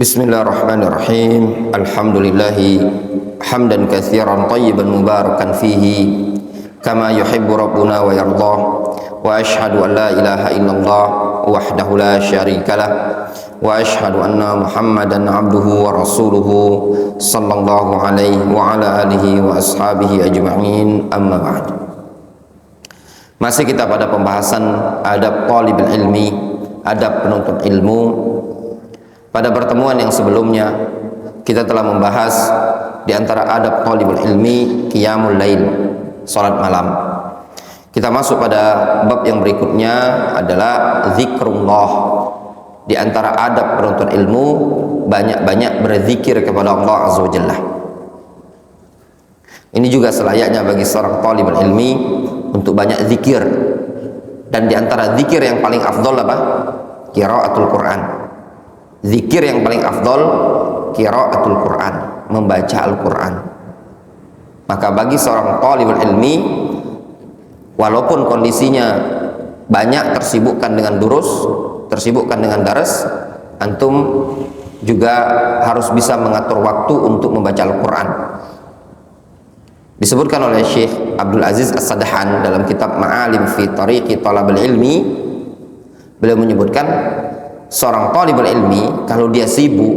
Bismillahirrahmanirrahim. Alhamdulillahi hamdan katsiran thayyiban mubarakan fihi kama yuhibbu rabbuna wa yardah. Wa ashhadu an la ilaha illallah wahdahu la syarikalah wa ashhadu anna Muhammadan abduhu wa rasuluhu sallallahu alaihi wa ala alihi wa ashabihi ajma'in, amma ba'd. Masih kita pada pembahasan adab talibul ilmi, adab penuntut ilmu. Pada pertemuan yang sebelumnya kita telah membahas di antara adab talibul ilmi qiyamul lail, salat malam. Kita masuk pada bab yang berikutnya adalah zikrullah. Di antara adab penuntut ilmu, banyak-banyak berzikir kepada Allah Azza wa Jalla. Ini juga selayaknya bagi seorang talibul ilmi untuk banyak zikir. Dan di antara zikir yang paling afdol apa? Qiraatul Quran. Zikir yang paling afdol qiraatul Quran, membaca Al-Quran. Maka bagi seorang talibul ilmi, walaupun kondisinya banyak tersibukkan dengan durus, tersibukkan dengan daras, antum juga harus bisa mengatur waktu untuk membaca Al-Quran. Disebutkan oleh Syekh Abdul Aziz As-Sadahan dalam kitab Ma'alim fi Tariqi Talabil Ilmi, beliau menyebutkan seorang talibul ilmi kalau dia sibuk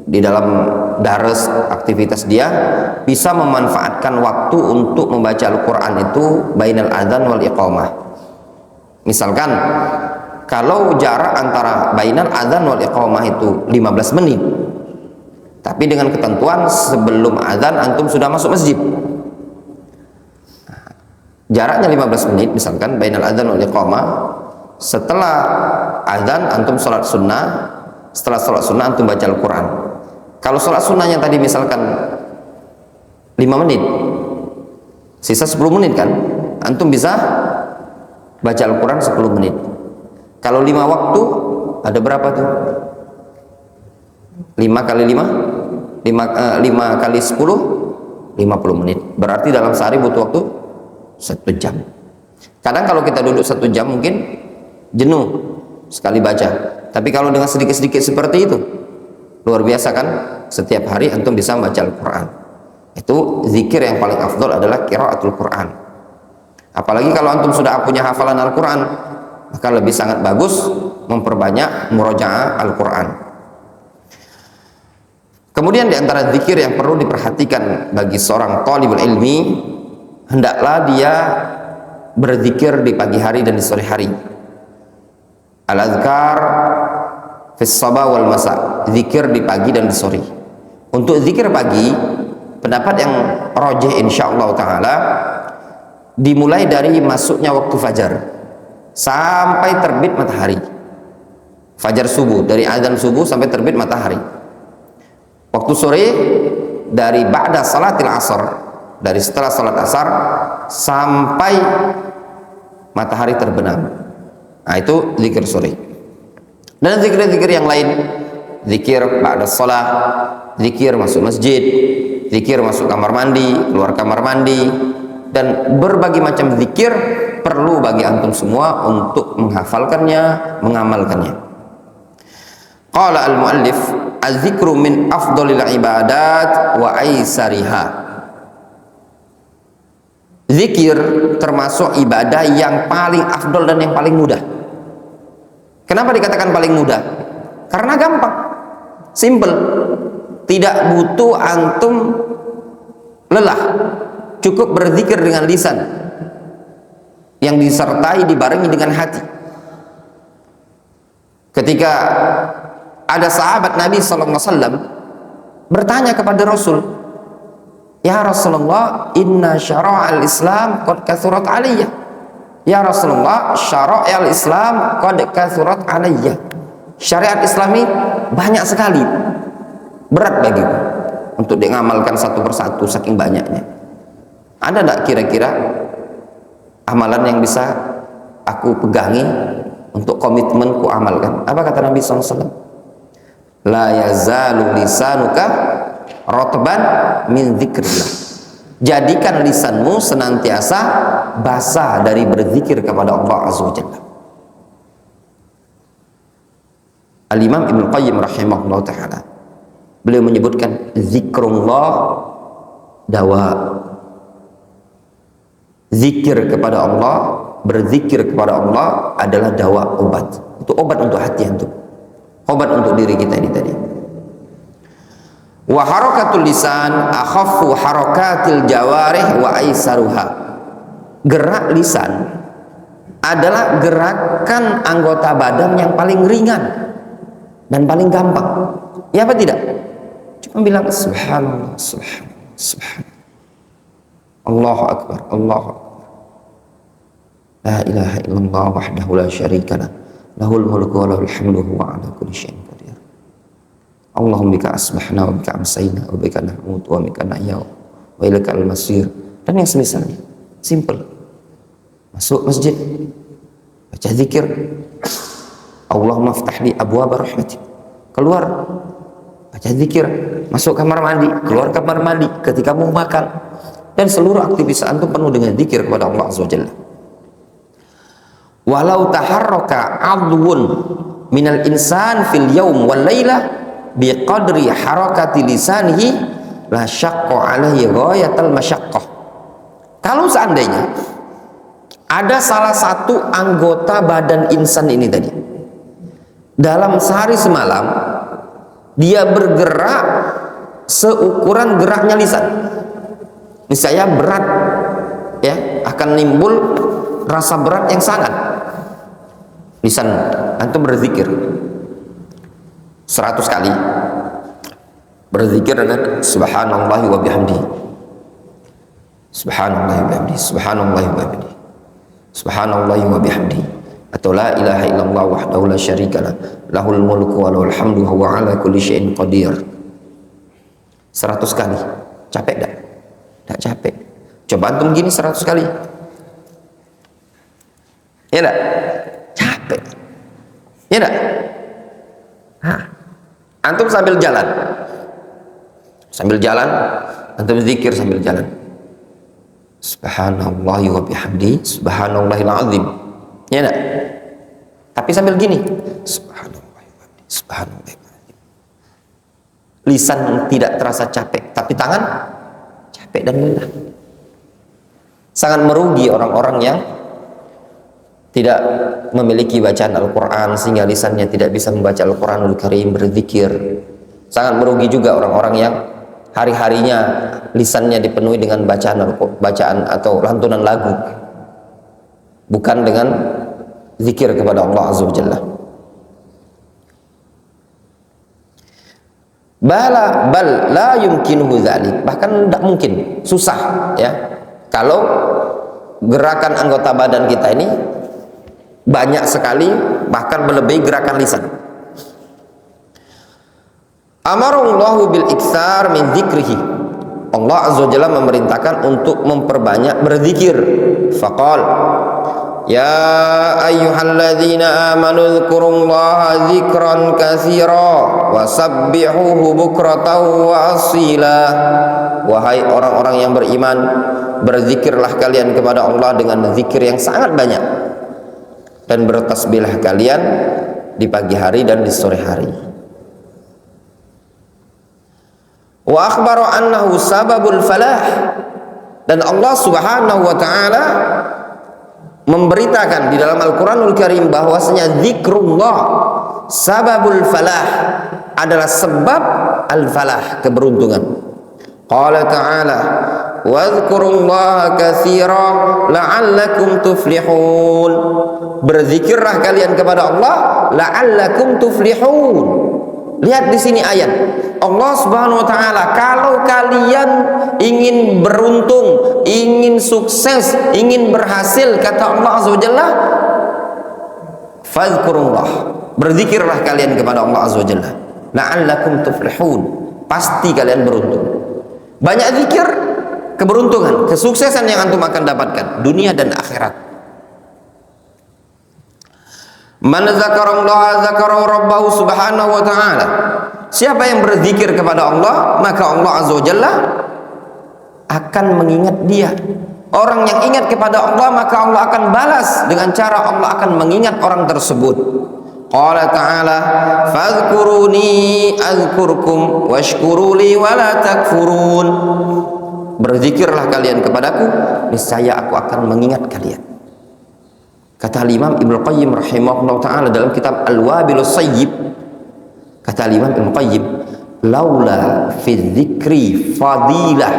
di dalam daras aktivitas dia, bisa memanfaatkan waktu untuk membaca Al-Quran itu bainal adzan wal iqamah. Misalkan kalau jarak antara bainal adzan wal iqamah itu 15 menit, tapi dengan ketentuan sebelum adzan antum sudah masuk masjid. Jaraknya 15 menit misalkan bainal adzan wal iqamah. Setelah azan antum sholat sunnah, setelah sholat sunnah antum baca Al-Quran. Kalau sholat sunnahnya tadi misalkan 5 menit, sisa 10 menit kan, antum bisa baca Al-Quran 10 menit. Kalau 5 waktu ada berapa tuh? 5 kali 5 kali 10 50 menit. Berarti dalam sehari butuh waktu 1 jam. Kadang kalau kita duduk 1 jam mungkin jenuh sekali baca, tapi kalau dengan sedikit-sedikit seperti itu luar biasa kan. Setiap hari antum bisa membaca Al-Quran. Itu zikir yang paling afdol adalah qiraatul Quran. Apalagi kalau antum sudah punya hafalan Al-Quran, maka lebih sangat bagus memperbanyak murojaah Al-Quran. Kemudian di antara zikir yang perlu diperhatikan bagi seorang talibul ilmi, hendaklah dia berzikir di pagi hari dan di sore hari. Al-azkar fis sabah wal masa, zikir di pagi dan di sore. Untuk zikir pagi, pendapat yang rajih insyaallah taala dimulai dari masuknya waktu fajar sampai terbit matahari. Fajar subuh, dari azan subuh sampai terbit matahari. Waktu sore dari ba'da salatil asar, dari setelah salat asar sampai matahari terbenam. Nah, itu zikir sore. Dan zikir-zikir yang lain, zikir ba'da shalah, zikir masuk masjid, zikir masuk kamar mandi, keluar kamar mandi, dan berbagai macam zikir perlu bagi antum semua untuk menghafalkannya, mengamalkannya. Qala al-muallif, az-zikru min afdhalil ibadat wa aisariha. Zikir termasuk ibadah yang paling afdol dan yang paling mudah. Kenapa dikatakan paling mudah? Karena gampang, simple, tidak butuh antum lelah, cukup berzikir dengan lisan yang disertai dibarengi dengan hati. Ketika ada sahabat Nabi SAW bertanya kepada Rasul, "Ya Rasulullah, inna syara'al Islam qad kathurat alayya." Ya Rasulullah, syara'al Islam qad kathurat alayya. Syariat Islami banyak sekali, berat bagiku untuk diamalkan satu persatu saking banyaknya. Ada tak kira-kira amalan yang bisa aku pegangi untuk komitmenku amalkan? Apa kata Nabi SAW? La yazalu lisanuka rotban min dzikrillah. Jadikan lisanmu senantiasa basah dari berzikir kepada Allah Azza wa Jalla. Al-Imam Ibnu Qayyim rahimahullah ta'ala, beliau menyebutkan zikrullah dawa. Zikir kepada Allah, berzikir kepada Allah adalah dawa, obat. Itu obat untuk hati antum, obat untuk diri kita ini tadi. Wa harakatul lisan akhaffu harakatil jawarih wa aisaruha. Gerak lisan adalah gerakan anggota badan yang paling ringan dan paling gampang. Ya apa tidak? Cuma bilang subhanallah, subhanallah, subhanallah, Allahu akbar, Allahu akbar, la ilaha illallah wahdahu la syarikalah, lahul mulku wa lahul hamdu wa ala kulli syai'in qadir. Allahumma bika asbahna wa bika amsayna wa bika nahmud wa bika nahya wa ilaika al-masir. Dan yang semisalnya. Simple. Masuk masjid, baca zikir, Allahumma ftahli abwaaba rahmatik. Keluar, baca zikir, masuk kamar mandi, keluar kamar mandi, ketika mau makan, dan seluruh aktivitas antum penuh dengan zikir kepada Allah Azza wa Jalla. Walau taharraka 'adwun minal insan fil yaum wal lailah biqadri harakati lisanihi la syaqqa 'alaihi ghayatal masyaqqah. Kalau seandainya ada salah satu anggota badan insan ini tadi, dalam sehari semalam dia bergerak seukuran geraknya lisan, misalnya berat, ya, akan nimbul rasa berat yang sangat. Lisan antum berzikir 100 kali, berzikir dengan subhanallah wa bihamdi, subhanallah wa bihamdi, subhanallah wa bihamdi, subhanallah wa bihamdi, atau la ilaha illallah wahdahu la syarikalah, lahul mulku wa lahul hamdu wa ala kulli syai'in qadir. 100 kali. Capek tak? Tak capek. Coba antum gini 100 kali. Ya tak? Capek. Ya tak? Antum sambil jalan, antum zikir sambil jalan, subhanallah wa bihamdi, subhanallahil azim. Ya tak? Tapi sambil gini, subhanallah wa bihamdi, subhanallah. Lisan tidak terasa capek, tapi tangan capek dan lelah. Sangat merugi orang-orang yang tidak memiliki bacaan Al-Quran sehingga lisannya tidak bisa membaca Al-Quranul Karim, berzikir. Sangat merugi juga orang-orang yang hari-harinya lisannya dipenuhi dengan bacaan atau lantunan lagu, bukan dengan zikir kepada Allah Azza wa Jalla. Bal la yumkinuhu dzalik, bahkan tidak mungkin, susah, ya, kalau gerakan anggota badan kita ini banyak sekali, bahkan melebihi gerakan lisan. Amarallahu bil iktsar min dzikrihi. Allah Azza wa Jalla memerintahkan untuk memperbanyak berzikir. Faqal ya ayyuhalladzina amanu dzkurullaha dzikran katsira wasabbihuhu bukratan wa asila. Wahai orang-orang yang beriman, berzikirlah kalian kepada Allah dengan zikir yang sangat banyak, dan bertasbihlah kalian di pagi hari dan di sore hari. Wa akhbaru annahu sababul falah, dan Allah Subhanahu wa taala memberitakan di dalam Al-Qur'anul Karim bahwasanya zikrullah sababul falah, adalah sebab al-falah, keberuntungan. Qala ta'ala wadhkurullaha katsira la'allakum tuflihun. Berzikirlah kalian kepada Allah la'allakum tuflihun. Lihat di sini ayat Allah Subhanahu wa taala, kalau kalian ingin beruntung, ingin sukses, ingin berhasil, kata Allah Azza wa Jalla, fadhkurullah, berzikirlah kalian kepada Allah Azza wa Jalla, la'allakum tuflihun, pasti kalian beruntung. Banyak zikir, keberuntungan, kesuksesan yang antum akan dapatkan dunia dan akhirat. Man zakarallaha zakara rabbahu subhanahu wa ta'ala. Siapa yang berzikir kepada Allah, maka Allah Azza wa Jalla akan mengingat dia. Orang yang ingat kepada Allah, maka Allah akan balas dengan cara Allah akan mengingat orang tersebut. Qala ta'ala fadhkuruni adhkurkum washkuru li wa la takfurun. Berzikirlah kalian kepadaku, niscaya aku akan mengingat kalian. Kata Imam Ibnu Qayyim rahimahullah ta'ala dalam kitab Al-Wabilus Sayyib, kata Imam Ibnu Qayyim, laula fi dzikri fadilah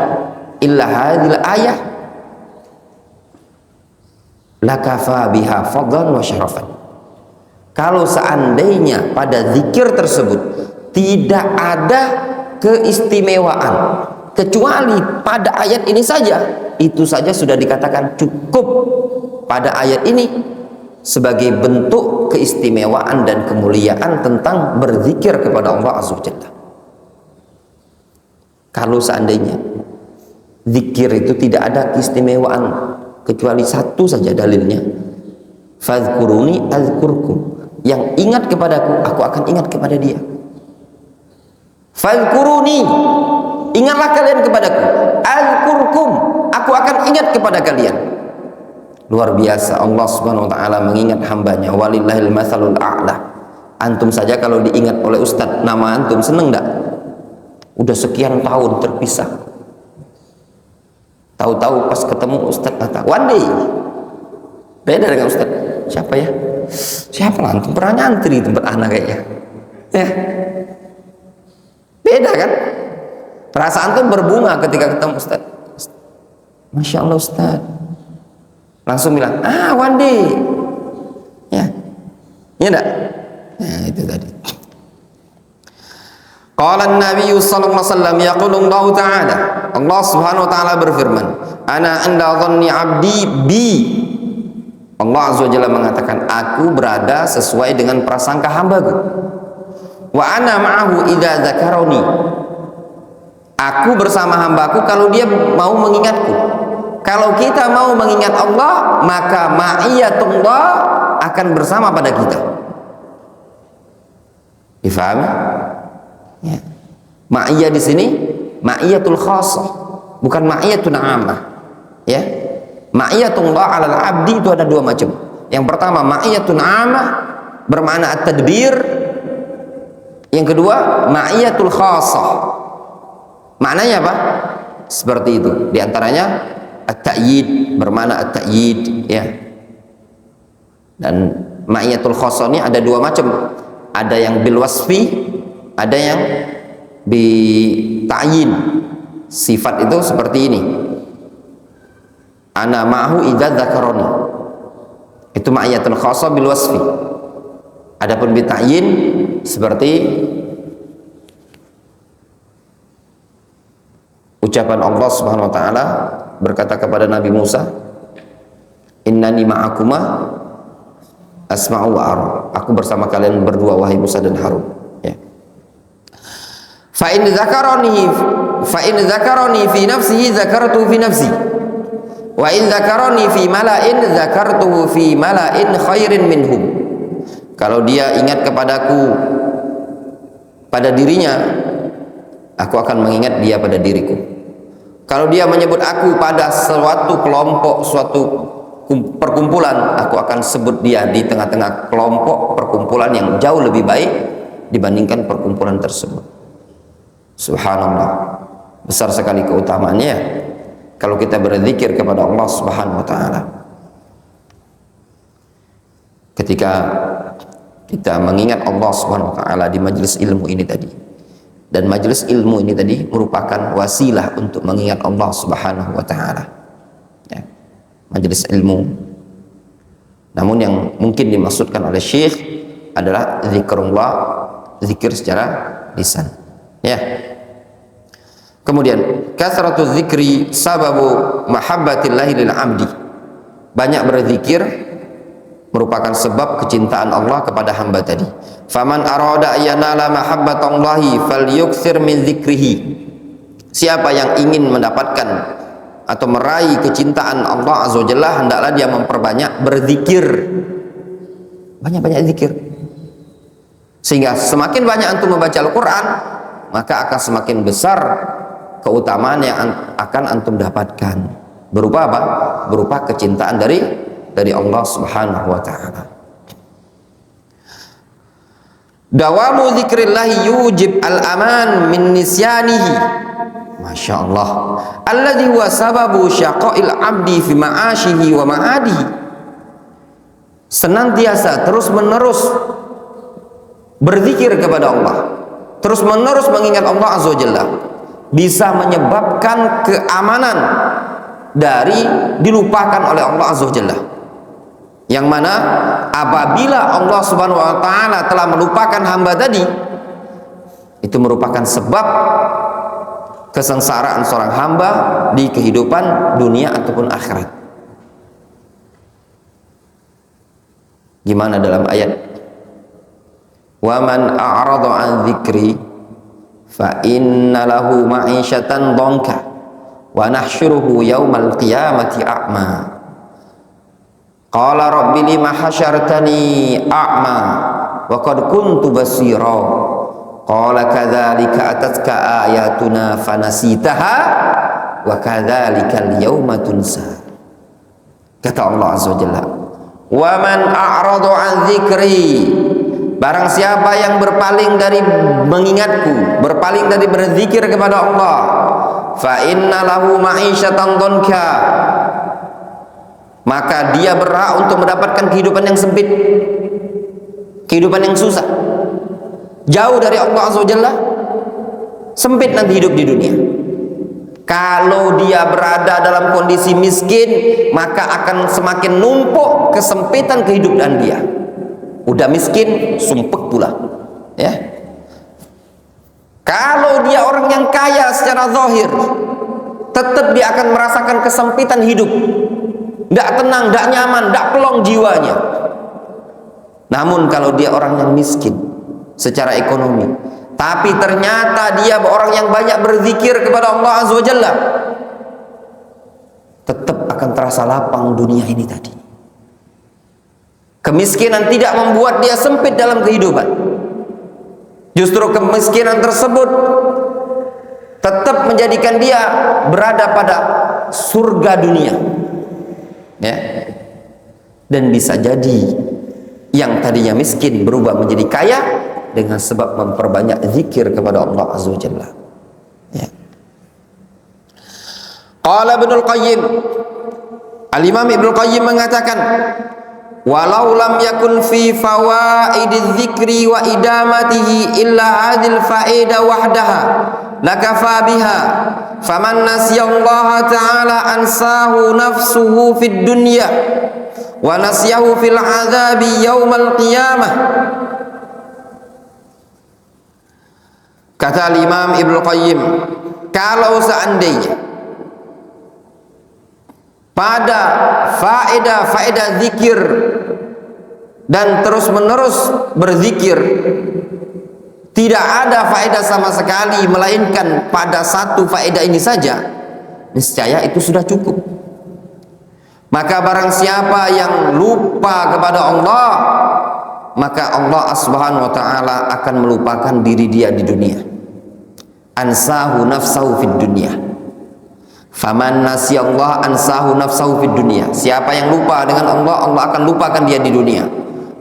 illa hadhil ayah lakafa biha fadlan wa syarafan. Kalau seandainya pada zikir tersebut tidak ada keistimewaan kecuali pada ayat ini saja, itu saja sudah dikatakan cukup pada ayat ini sebagai bentuk keistimewaan dan kemuliaan tentang berzikir kepada Allah Azza wa Jalla. Kalau seandainya zikir itu tidak ada keistimewaan kecuali satu saja dalilnya, fadhkuruni azkurkum, yang ingat kepadaku aku akan ingat kepada dia. Fadhkuruni, ingatlah kalian kepadaku, azkurkum, aku akan ingat kepada kalian. Luar biasa Allah Subhanahu wa taala mengingat hambanya. Walillahil matsalul a'la. Antum saja kalau diingat oleh ustaz nama antum, seneng enggak? Udah sekian tahun terpisah, tahu-tahu pas ketemu ustaz kata one day, beda dengan ustaz. Siapa ya? Siapa lah, antum pernah nyantri tempat anak kayaknya ya, beda kan? Perasaan antum berbunga ketika ketemu ustaz. Masya Allah ustaz, langsung bilang one day ya, ya enggak? Nah itu tadi. Qala an-nabiy sallallahu alaihi wasallam, yaqulu Allah ta'ala, Allah Subhanahu wa taala berfirman, ana inda dhanni 'abdi bi. Allah Azza wa Jalla mengatakan, aku berada sesuai dengan prasangka hambaku. Wa ana ma'ahu idza dzakaroni. Aku bersama hambaku kalau dia mau mengingatku. Kalau kita mau mengingat Allah, maka ma'iyatullah akan bersama pada kita. Difahami? Ya. Ma'iyah di sini ma'iyatul khassah, bukan ma'iyatun 'ammah. Ya. Ma'iyatullah 'alal 'abdi itu ada dua macam. Yang pertama ma'iyatun 'ammah bermakna at-tadbir. Yang kedua ma'iyatul khassah. Maknanya apa? Seperti itu. Di antaranya at-ta'yid bermakna at-ta'yid ya. Dan ma'iyatul khassah ini ada dua macam. Ada yang bil wasfi, ada yang bi ta'yin. Sifat itu seperti ini, ana ma'hu idza dzakaroni, itu ma'iyatun khassah bil wasfi. Adapun bi ta'yin seperti ucapan Allah Subhanahu wa taala berkata kepada Nabi Musa, innani ma'akuma asma'u wa ara, aku bersama kalian berdua wahai Musa dan Harun ya. Fa in dzakaroni fi nafsihi dzakartuhu fi nafsi wa in dzakaroni fi mala'in dzakartuhu fi mala'in khairin minhum. Kalau dia ingat kepadaku pada dirinya, aku akan mengingat dia pada diriku. Kalau dia menyebut aku pada suatu kelompok, suatu perkumpulan, aku akan sebut dia di tengah-tengah kelompok perkumpulan yang jauh lebih baik dibandingkan perkumpulan tersebut. Subhanallah, besar sekali keutamaannya kalau kita berzikir kepada Allah Subhanahu wa taala. Ketika kita mengingat Allah Subhanahu wa taala di majelis ilmu ini tadi, dan majelis ilmu ini tadi merupakan wasilah untuk mengingat Allah Subhanahu wa taala ya, majelis ilmu. Namun yang mungkin dimaksudkan oleh Syekh adalah zikrullah, zikir secara lisan ya. Kemudian kasratu dzikri sababu mahabbatillahi lil 'abdi, banyak berzikir merupakan sebab kecintaan Allah kepada hamba tadi. Faman arada ayanala mahabbatallahi falyukthir min dzikrihi, siapa yang ingin mendapatkan atau meraih kecintaan Allah Azza wa Jalla, hendaklah dia memperbanyak berzikir, banyak-banyak zikir, sehingga semakin banyak antum membaca Al-Quran, maka akan semakin besar keutamaan yang akan antum dapatkan. Berupa apa? Berupa kecintaan dari Allah Subhanahu wa taala. Dawamu dzikrillahi yujib al-aman min nisyanihi. Masya Allah. Alladhi huwa sababu syaqa'il abdi fi ma'ashihi wa ma'adihi. Senantiasa terus menerus berzikir kepada Allah, terus menerus mengingat Allah Azza wa Jalla, bisa menyebabkan keamanan dari dilupakan oleh Allah Azza wa Jalla. Yang mana apabila Allah Subhanahu wa taala telah melupakan hamba tadi, itu merupakan sebab kesengsaraan seorang hamba di kehidupan dunia ataupun akhirat. Gimana dalam ayat, wa man a'rada an dzikri fa inna lahu ma'isyatan dhanka wa nahsyuruhu yaumal qiyamati a'ma. Qala rabbi lima hasyartani a'ma wa qad kuntu basira. Qala kadzalika atatka ayatuna fanasitaha wa kadzalikal yauma tunsa. Kata Allah Azza wa Jalla, wa man a'rada an dzikri, barang siapa yang berpaling dari mengingatku, berpaling dari berzikir kepada Allah, fa inna lahu ma'isyatan dhanka, maka dia berhak untuk mendapatkan kehidupan yang sempit, kehidupan yang susah, jauh dari Allah Azza wa Jalla, sempit nanti hidup di dunia. Kalau dia berada dalam kondisi miskin, maka akan semakin numpuk kesempitan kehidupan dia. Udah miskin, sumpek pula, ya. Kalau dia orang yang kaya secara zahir, tetap dia akan merasakan kesempitan hidup, tidak tenang, tidak nyaman, tidak pelong jiwanya. Namun kalau dia orang yang miskin secara ekonomi, tapi ternyata dia orang yang banyak berzikir kepada Allah Azza wa Jalla, tetap akan terasa lapang dunia ini tadi. Kemiskinan tidak membuat dia sempit dalam kehidupan. Justru kemiskinan tersebut tetap menjadikan dia berada pada surga dunia, ya. Dan bisa jadi yang tadinya miskin berubah menjadi kaya dengan sebab memperbanyak zikir kepada Allah Azza wa Jalla, ya. Qala Ibnul Qayyim, Al-Imam Ibnul Qayyim mengatakan, walau lam yakun fi fawaidiz zikri wa idamatihi illa hadhil faida wahdaha lakafa biha, faman nasiyallaha ta'ala ansahu nafsuhu fid dunya wa nasiyahu fil azabi yaumal qiyamah. Kata Imam Ibnu Qayyim, kalau seandainya pada faedah zikir dan terus menerus berzikir tidak ada faedah sama sekali melainkan pada satu faedah ini saja, niscaya itu sudah cukup. Maka barang siapa yang lupa kepada Allah, maka Allah Subhanahu wa taala akan melupakan diri dia di dunia. Ansahu nafsahu fid dunya. Faman nasiyallah ansahu nafsahu fid dunya. Siapa yang lupa dengan Allah, Allah akan lupakan dia di dunia.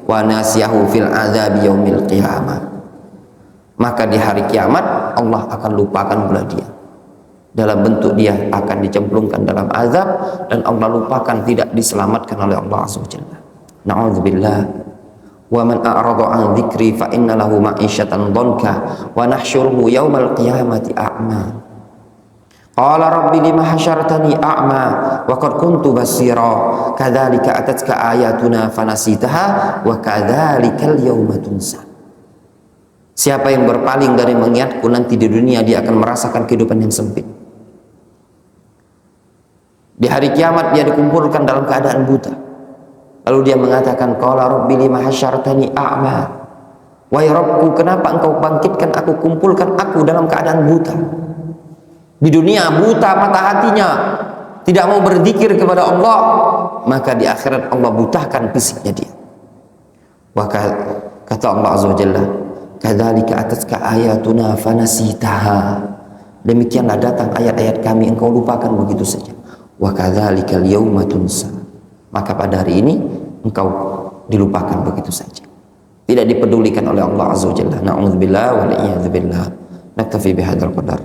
Wa nasiyahu fil azabi yaumil qiyamah. Maka di hari kiamat Allah akan lupakan pula dia. Dalam bentuk dia akan dicemplungkan dalam azab dan Allah lupakan, tidak diselamatkan oleh Allah Azza wa Jalla. Na'udzubillah. Wa man a'rada an dzikri fa inna lahu ma'isyatan dhanka wa nahsyuruhu yaumal qiyamati a'ma. Qala rabbi lima hasyartani a'ma wa qad kuntu basira kadzalika atatka ayatuna fanasitaha wa kadzalikal yauma tunsa. Siapa yang berpaling dari mengingatku, nanti di dunia dia akan merasakan kehidupan yang sempit. Di hari kiamat dia dikumpulkan dalam keadaan buta. Lalu dia mengatakan, qala rabbi lima hasyartani a'ma. Wahai Rabbku, kenapa engkau bangkitkan aku, kumpulkan aku dalam keadaan buta? Di dunia buta mata hatinya, tidak mau berzikir kepada Allah, maka di akhirat Allah butahkan fisiknya dia. Kata Allah Azza wa Jalla, kadzalika atatka ayatuna fanasitaha. Demikianlah datang ayat-ayat kami, engkau lupakan begitu saja. Wa kadzalikal yauma tunsa. Maka pada hari ini engkau dilupakan begitu saja. tidak dipedulikan oleh Allah Azza wa Jalla. Na'udzubillah wa la'iyadzubillah. Naktafi bihadzal qadar.